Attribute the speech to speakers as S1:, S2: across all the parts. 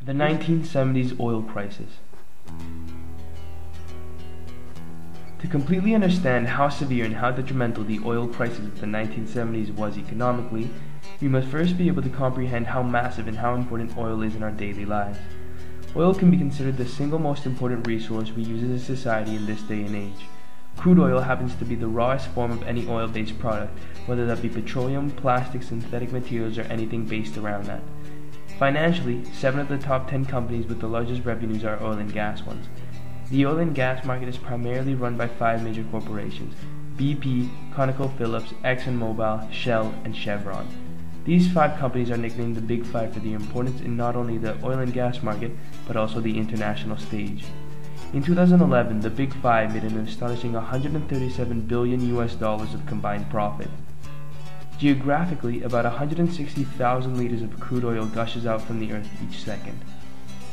S1: The 1970s oil crisis. To completely understand how severe and how detrimental the oil crisis of the 1970s was economically, we must first be able to comprehend how massive and how important oil is in our daily lives. Oil can be considered the single most important resource we use as a society in this day and age. Crude oil happens to be the rawest form of any oil-based product, whether that be petroleum, plastic, synthetic materials, or anything based around that. Financially, 7 of the top 10 companies with the largest revenues are oil and gas ones. The oil and gas market is primarily run by 5 major corporations: BP, ConocoPhillips, ExxonMobil, Shell, and Chevron. These 5 companies are nicknamed the Big Five for their importance in not only the oil and gas market, but also the international stage. In 2011, the Big Five made an astonishing $137 billion of combined profit. Geographically, about 160,000 liters of crude oil gushes out from the earth each second.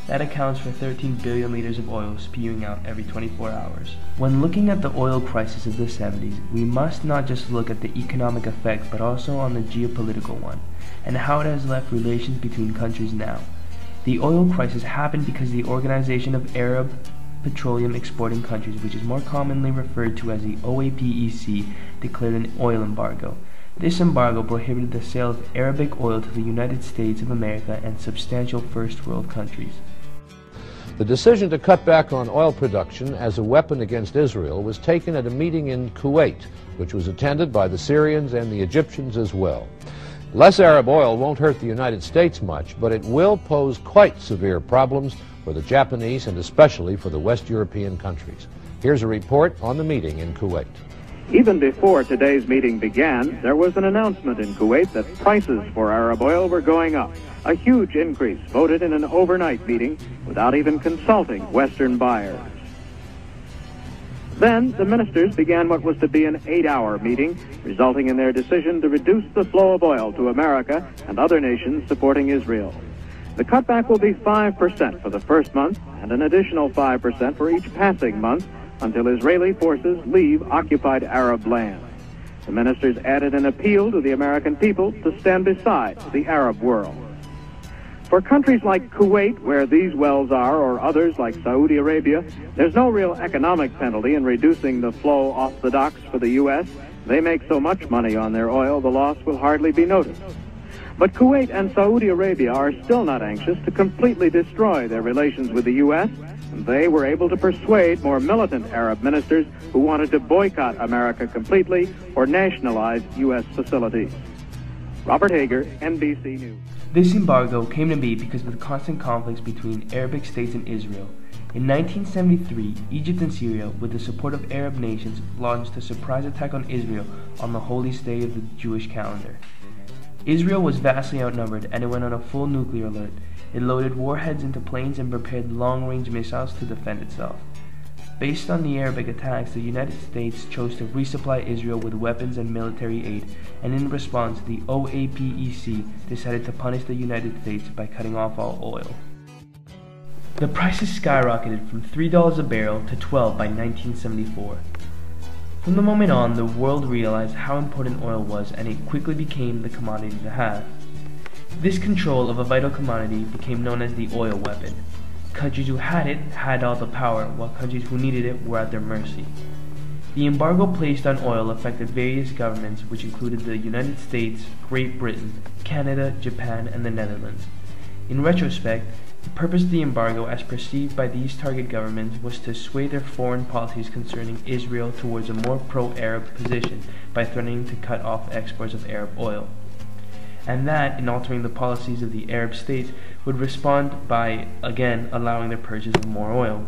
S1: That accounts for 13 billion liters of oil spewing out every 24 hours. When looking at the oil crisis of the 70s, we must not just look at the economic effect but also on the geopolitical one, and how it has left relations between countries now. The oil crisis happened because the Organization of Arab Petroleum Exporting Countries, which is more commonly referred to as the OAPEC, declared an oil embargo. This embargo prohibited the sale of Arabic oil to the United States of America and substantial first world countries.
S2: The decision to cut back on oil production as a weapon against Israel was taken at a meeting in Kuwait, which was attended by the Syrians and the Egyptians as well. Less Arab oil won't hurt the United States much, but it will pose quite severe problems for the Japanese and especially for the West European countries. Here's a report on the meeting in Kuwait.
S3: Even before today's meeting began, there was an announcement in Kuwait that prices for Arab oil were going up. A huge increase voted in an overnight meeting without even consulting Western buyers. Then the ministers began what was to be an 8-hour meeting, resulting in their decision to reduce the flow of oil to America and other nations supporting Israel. The cutback will be 5% for the first month and an additional 5% for each passing month until Israeli forces leave occupied Arab land. The ministers added an appeal to the American people to stand beside the Arab world. For countries like Kuwait, where these wells are, or others like Saudi Arabia, there's no real economic penalty in reducing the flow off the docks for the U.S. They make so much money on their oil, the loss will hardly be noticed. But Kuwait and Saudi Arabia are still not anxious to completely destroy their relations with the U.S., and they were able to persuade more militant Arab ministers who wanted to boycott America completely or nationalize U.S. facilities. Robert Hager, NBC News.
S1: This embargo came to be because of the constant conflicts between Arabic states and Israel. In 1973, Egypt and Syria, with the support of Arab nations, launched a surprise attack on Israel on the holiest day of the Jewish calendar. Israel was vastly outnumbered and it went on a full nuclear alert. It loaded warheads into planes and prepared long-range missiles to defend itself. Based on the Arabic attacks, the United States chose to resupply Israel with weapons and military aid, and in response, the OAPEC decided to punish the United States by cutting off all oil. The prices skyrocketed from $3 a barrel to $12 by 1974. From the moment on, the world realized how important oil was, and it quickly became the commodity to have. This control of a vital commodity became known as the oil weapon. Countries who had it had all the power, while countries who needed it were at their mercy. The embargo placed on oil affected various governments, which included the United States, Great Britain, Canada, Japan, and the Netherlands. In retrospect, the purpose of the embargo, as perceived by these target governments, was to sway their foreign policies concerning Israel towards a more pro-Arab position by threatening to cut off exports of Arab oil. And that, in altering the policies of the Arab states, would respond by, again, allowing the purchase of more oil.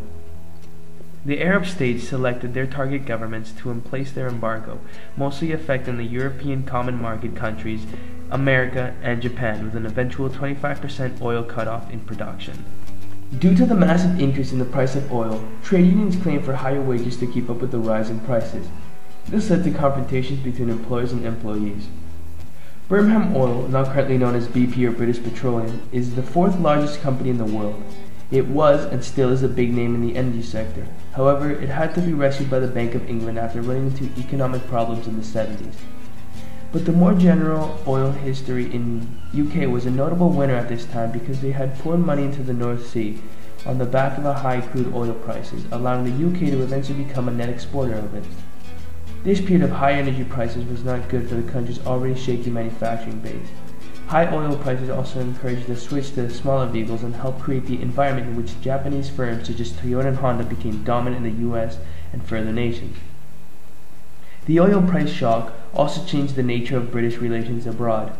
S1: The Arab states selected their target governments to emplace their embargo, mostly affecting the European Common Market countries, America, and Japan, with an eventual 25% oil cutoff in production. Due to the massive increase in the price of oil, trade unions claimed for higher wages to keep up with the rise in prices. This led to confrontations between employers and employees. Birmingham Oil, now currently known as BP or British Petroleum, is the 4th largest company in the world. It was and still is a big name in the energy sector. However, it had to be rescued by the Bank of England after running into economic problems in the 70s. But the more general oil history in UK was a notable winner at this time because they had poured money into the North Sea on the back of a high crude oil prices, allowing the UK to eventually become a net exporter of it. This period of high energy prices was not good for the country's already shaky manufacturing base. High oil prices also encouraged the switch to smaller vehicles and helped create the environment in which Japanese firms such as Toyota and Honda became dominant in the US and further nations. The oil price shock also changed the nature of British relations abroad,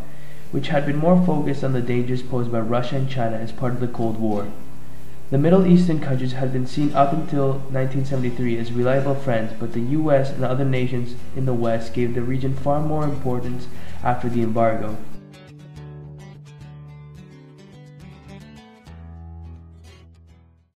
S1: which had been more focused on the dangers posed by Russia and China as part of the Cold War. The Middle Eastern countries had been seen up until 1973 as reliable friends, but the US and other nations in the West gave the region far more importance after the embargo.